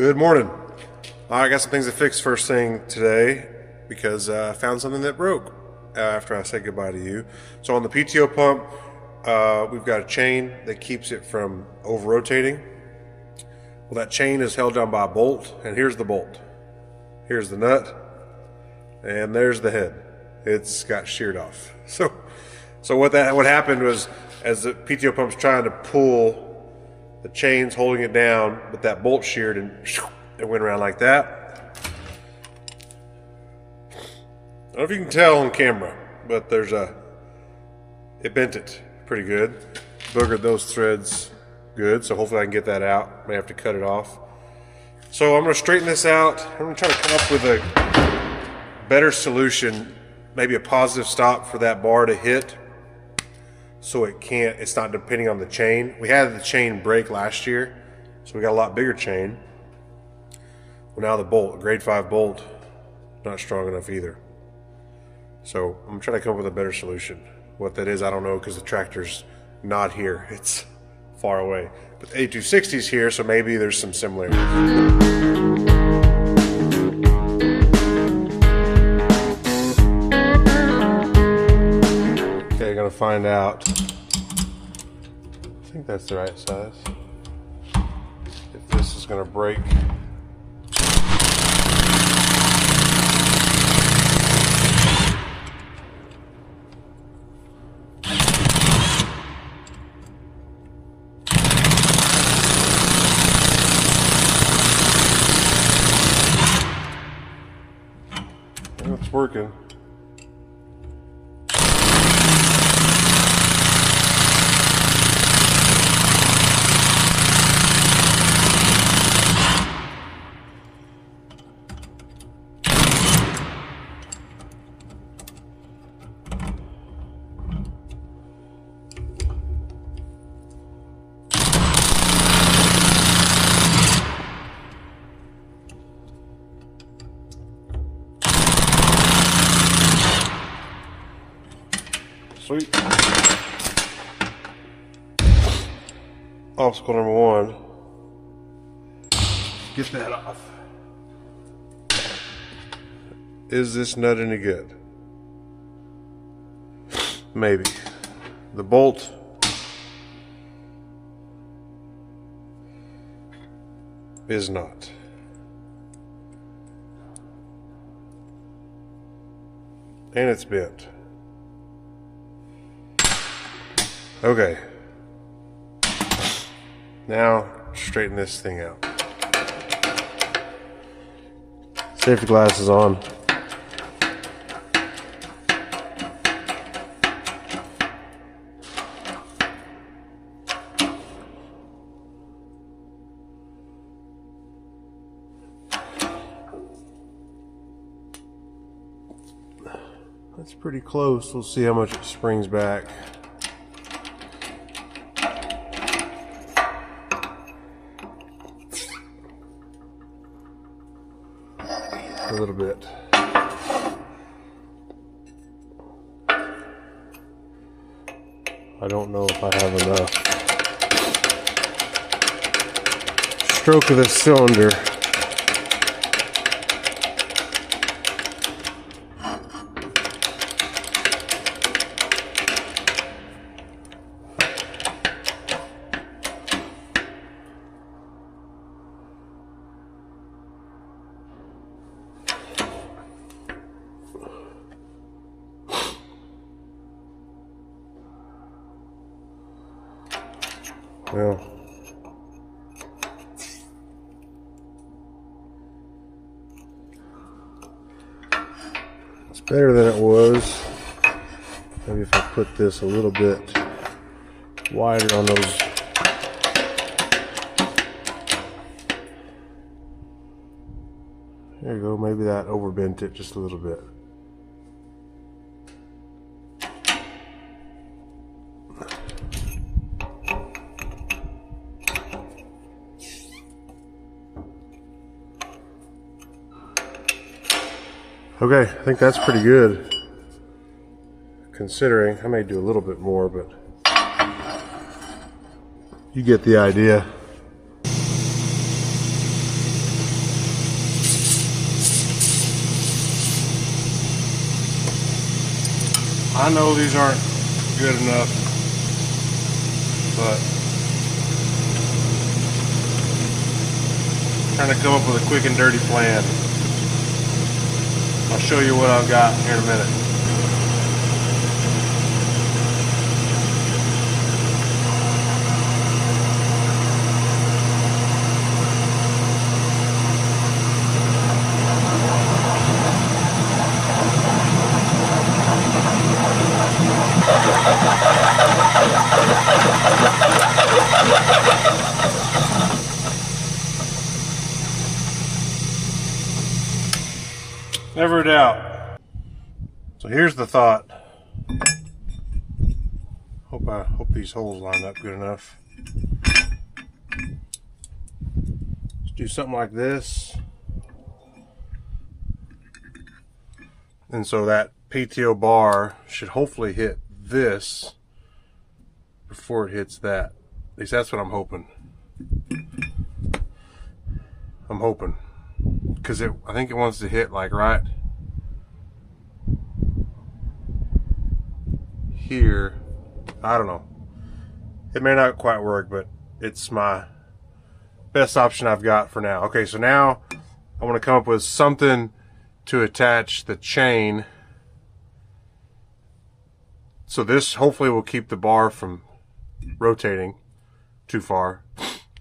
Good morning. I got some things to fix first thing today because I found something that broke after I said goodbye to you. So on the PTO pump, we've got a chain that keeps it from over-rotating. Well, that chain is held down by a bolt, and here's the bolt. Here's the nut, and there's the head. It's got sheared off. So what happened was, as the PTO pump's trying to pull, the chain's holding it down, but that bolt sheared and it went around like that. I don't know if you can tell on camera, but it bent it pretty good. Boogered those threads good, so hopefully I can get that out. May have to cut it off. So I'm gonna straighten this out. I'm gonna try to come up with a better solution, maybe a positive stop for that bar to hit, so it's not depending on the chain. We had the chain break last year, so we got a lot bigger chain. Well, now the bolt, grade 5 bolt, not strong enough either. So I'm trying to come up with a better solution. What that is, I don't know, because the tractor's not here. It's far away. But the A260's here, so maybe there's some similarities. Okay, gonna find out. I think that's the right size. If this is gonna break. It's working. Sweet. Obstacle number 1. Get that off. Is this nut any good? Maybe. The bolt is not. And it's bent. Okay, now straighten this thing out. Safety glasses on. That's pretty close. We'll see how much it springs back. A little bit. I don't know if I have enough. Stroke of this cylinder. Well, it's better than it was. Maybe if I put this a little bit wider on those. There you go, maybe that overbent it just a little bit. Okay, I think that's pretty good, considering I may do a little bit more, but you get the idea. I know these aren't good enough, but I'm trying to come up with a quick and dirty plan. I'll show you what I've got here in a minute. Never a doubt. So here's the thought. Hope these holes line up good enough. Let's do something like this. And so that PTO bar should hopefully hit this before it hits that. At least that's what I'm hoping. Because I think it wants to hit like right here. I don't know. It may not quite work, but it's my best option I've got for now. Okay, so now I want to come up with something to attach the chain. So this hopefully will keep the bar from rotating too far.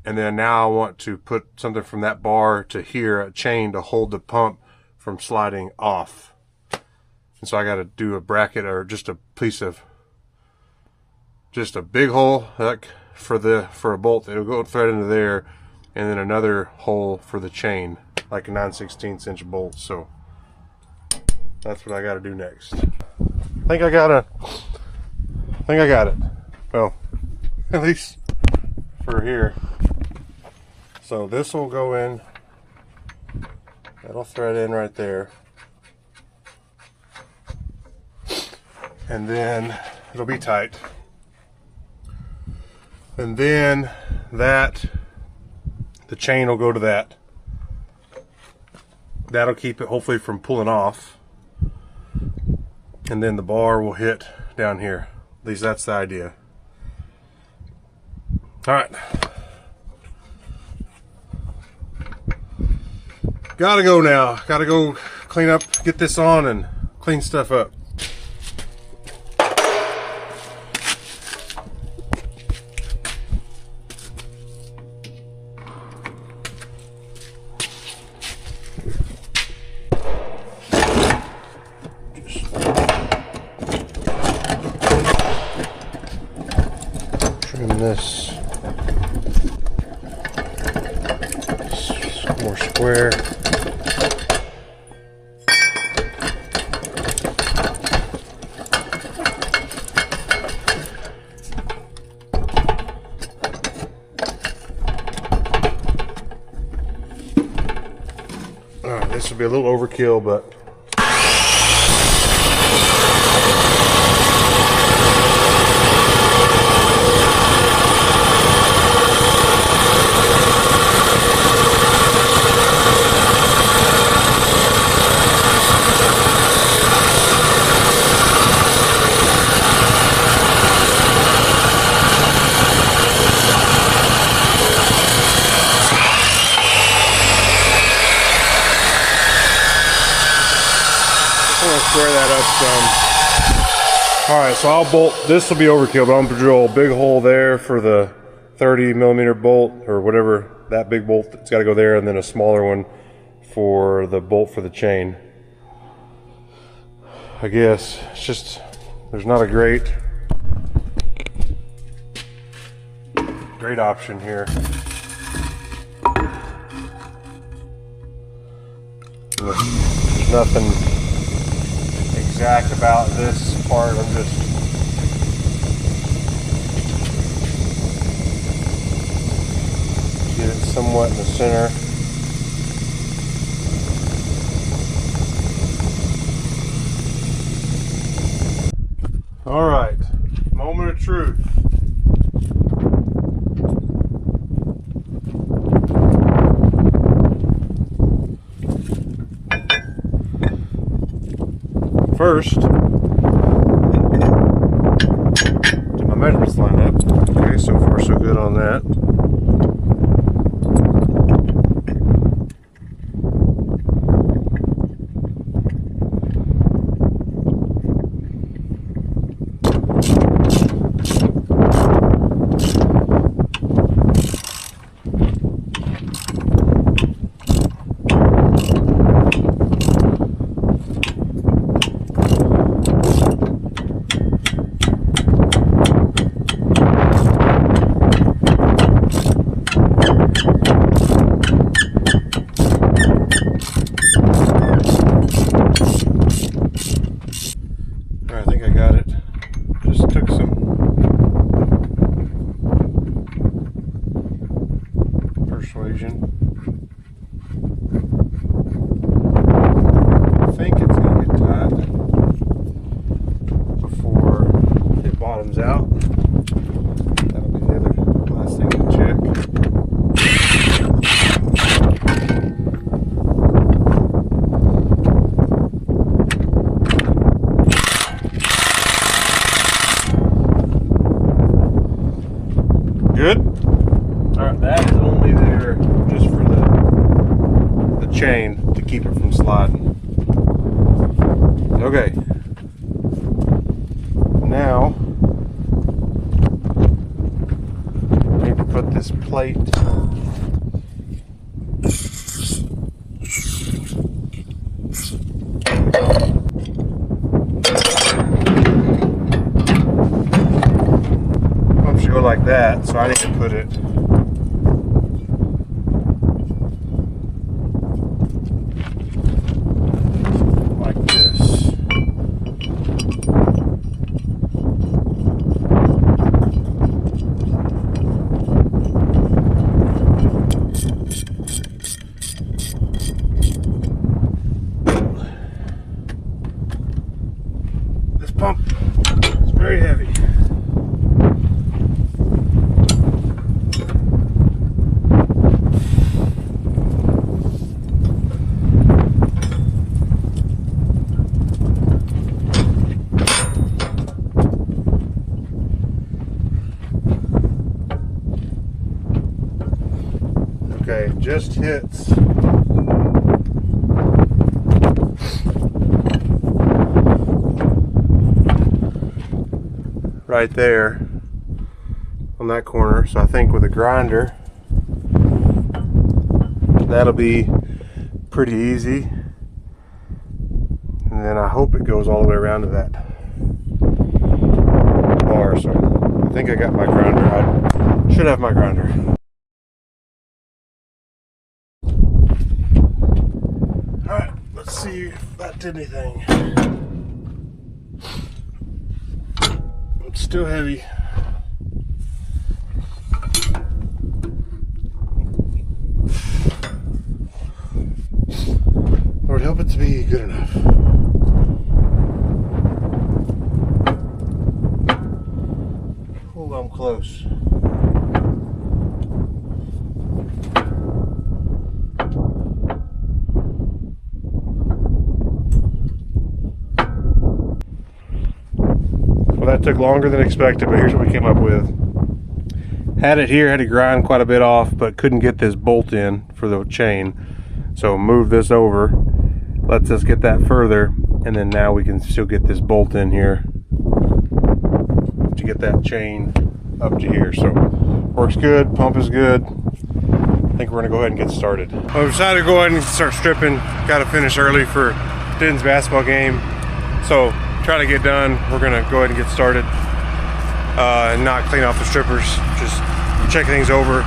And then now I want to put something from that bar to here, a chain to hold the pump from sliding off. And so I got to do a bracket or just a piece of, just a big hole like for a bolt. It'll go thread into there, and then another hole for the chain, like a 9/16 inch bolt. So that's what I got to do next. I think I got it. Well, at least for here. So this will go in, that'll thread in right there, and then it'll be tight, and then the chain will go to that. That'll keep it hopefully from pulling off, and then the bar will hit down here. At least that's the idea. All right. Gotta go now. Gotta go clean up, get this on, and clean stuff up. Trim this more square. This will be a little overkill, but square that up some. Alright, so I'll bolt, this will be overkill, but I'm going to drill a big hole there for the 30mm bolt, or whatever, that big bolt, it's got to go there, and then a smaller one for the bolt for the chain. I guess, it's just, there's not a great option here. There's nothing exact about this part. I'm just get it somewhat in the center. All right, moment of truth. First, measurements line up. Okay, so far so good on that. I think I got it. Just took some persuasion. I think it's going to get tight before it bottoms out. That'll be the other last thing to check. Good. All right, that is only there just for the chain to keep it from sliding. Okay. Now I need to put this plate go like that, so I need to put it like this. This pump is very heavy. Okay, just hits right there on that corner, so I think with a grinder that'll be pretty easy, and then I hope it goes all the way around to that bar. So I think I got my grinder. I should have my grinder. Alright, let's see if that did anything. It's still heavy. Lord, help it to be good enough. Oh, I'm close. That took longer than expected, but here's what we came up with. Had it here, had to grind quite a bit off, but couldn't get this bolt in for the chain. So move this over, lets us get that further, and then now we can still get this bolt in here to get that chain up to here. So works good, pump is good. I think we're gonna go ahead and get started. I decided to go ahead and start stripping. Got to finish early for Den's basketball game. So try to get done. We're gonna go ahead and get started and not clean off the strippers, just check things over.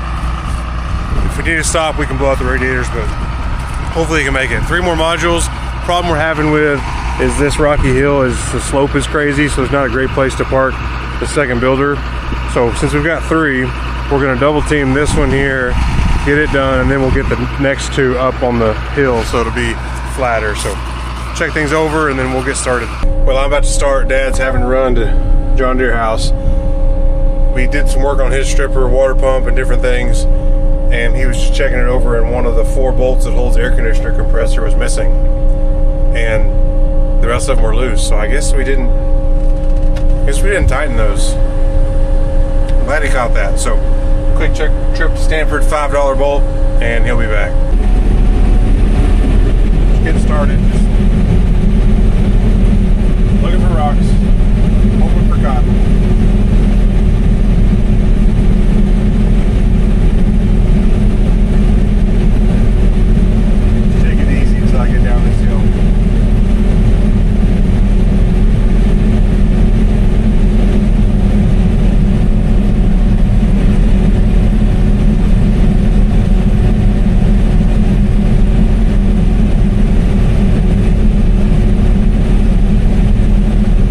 If we need to stop, we can blow out the radiators, but hopefully you can make it. 3 more modules. Problem we're having with is this rocky hill is the slope is crazy, so it's not a great place to park the second builder. So since we've got 3, we're gonna double team this one here, get it done, and then we'll get the next 2 up on the hill so it'll be flatter. So check things over and then we'll get started. Well, I'm about to start. Dad's having to run to John Deere house. We did some work on his stripper, water pump, and different things, and he was just checking it over, and one of the 4 bolts that holds the air conditioner compressor was missing, and the rest of them were loose. So I guess we didn't tighten those. glad he caught that. So, quick trip to Stanford, $5 bolt, and he'll be back. Just getting started. Just looking for rocks, hoping for cotton. I get down this hill.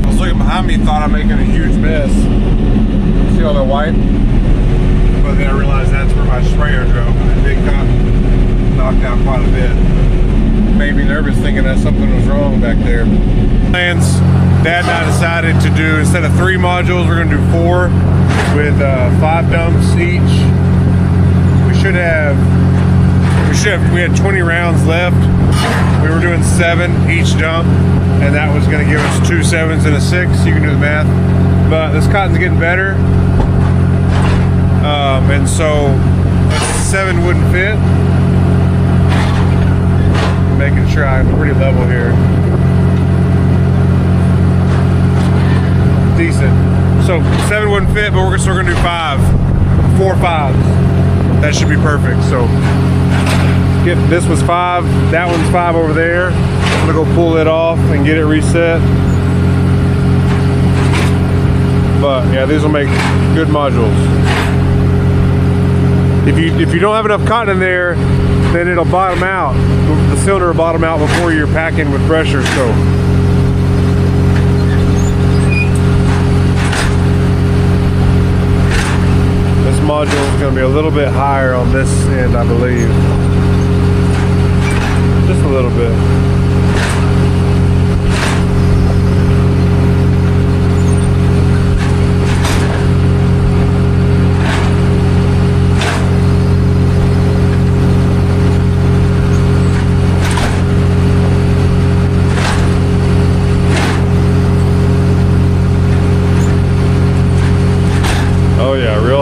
I was looking behind me, thought I'm making a huge mess. See all that white? But then I realized that's where my sprayer drove, and that big cotton knocked out quite a bit. Made me nervous thinking that something was wrong back there. Plans, Dad and I decided to do, instead of 3 modules, we're gonna do 4 with 5 dumps each. We had 20 rounds left. We were doing 7 each dump, and that was gonna give us 2 7s and a 6. You can do the math. But this cotton's getting better. And so a 7 wouldn't fit. Making sure I'm pretty level here. Decent. So 7 wouldn't fit, but we're still gonna do 4 5s. That should be perfect. So this was 5, that one's 5 over there. I'm gonna go pull it off and get it reset. But yeah, these will make good modules. If you don't have enough cotton in there, then it'll bottom out. The cylinder will bottom out before you're packing with pressure. So this module is going to be a little bit higher on this end, I believe. Just a little bit.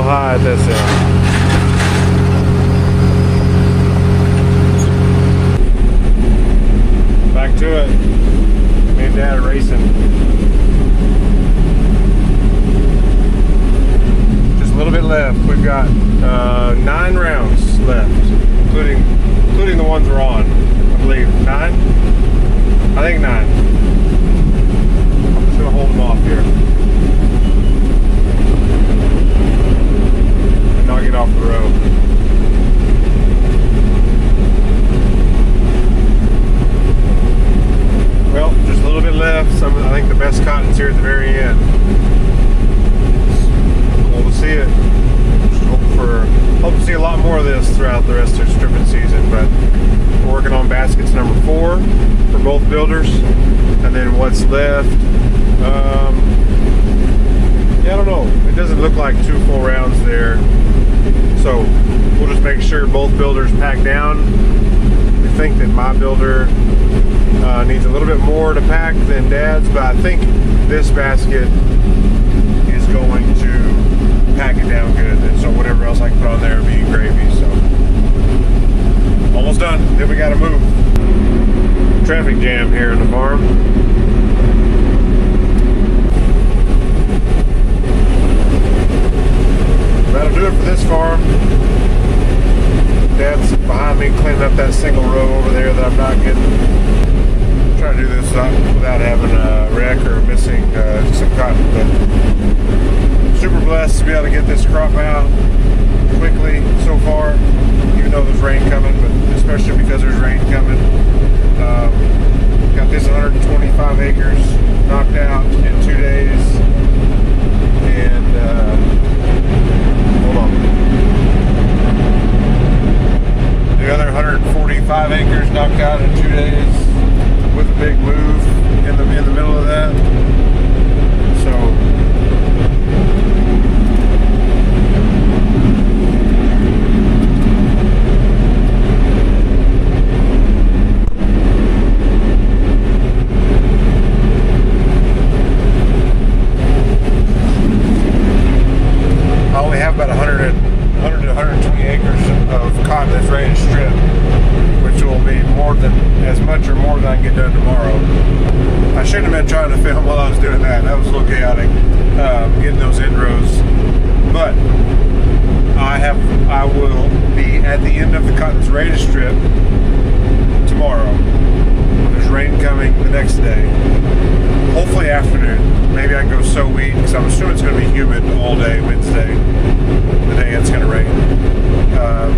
At this end. Back to it. Me and Dad are racing. Just a little bit left. We've got 9 rounds left, including the ones we're on. I believe 9. I think 9. I'm just gonna hold them off here. Knock it off the road. Well, just a little bit left. I think the best cotton's here at the very end. It's cool to see it. Just hope to see a lot more of this throughout the rest of the stripping season. But we're working on baskets number 4 for both builders, and then what's left. Yeah, I don't know. It doesn't look like 2 full rounds there. So we'll just make sure both builders pack down. We think that my builder needs a little bit more to pack than Dad's, but I think this basket is going to pack it down good. And so whatever else I can put on there will be gravy. So almost done. Then we got to move. Traffic jam here in the farm. That'll do it for this farm. Dad's behind me cleaning up that single row over there that I'm not getting. I'm trying to do this without having a wreck or missing some cotton. But super blessed to be able to get this crop out quickly so far, even though there's rain coming, but especially because there's rain coming. Got this 125 acres knocked out in 2 days. And hold on. The other 145 acres knocked out in 2 days with a big move in the middle of that. So trying to film while I was doing that. That was a little chaotic, getting those end rows. But I will be at the end of the cotton that's ready to strip tomorrow. There's rain coming the next day. Hopefully afternoon. Maybe I can go sow wheat, because I'm assuming it's going to be humid all day Wednesday, the day it's going to rain,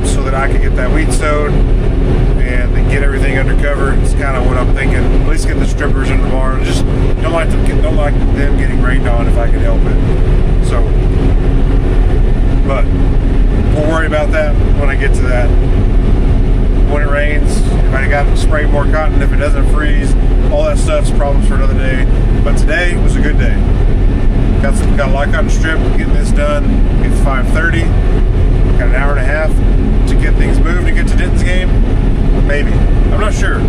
so that I can get that wheat sowed and get everything under cover. It's kind of what I'm thinking. At least get the strippers in the barn. Just don't like them getting rained on if I can help it. So, but we'll worry about that when I get to that. When it rains, if I got to spray more cotton, if it doesn't freeze, all that stuff's problems for another day. But today was a good day. Got a lot of cotton strip, getting this done. It's 5:30. Got an hour and a half to get things moved and get to Denton's game. Maybe. I'm not sure.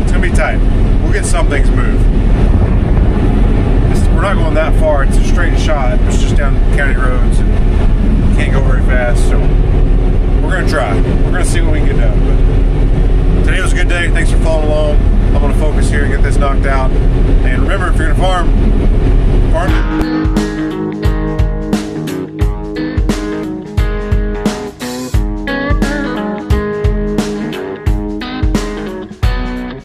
It's gonna be tight. We'll get some things moved. We're not going that far. It's a straight shot. It's just down county roads and can't go very fast. So we're gonna try. We're gonna see what we can get done. But today was a good day. Thanks for following along. I'm gonna focus here and get this knocked out. And remember, if you're gonna farm,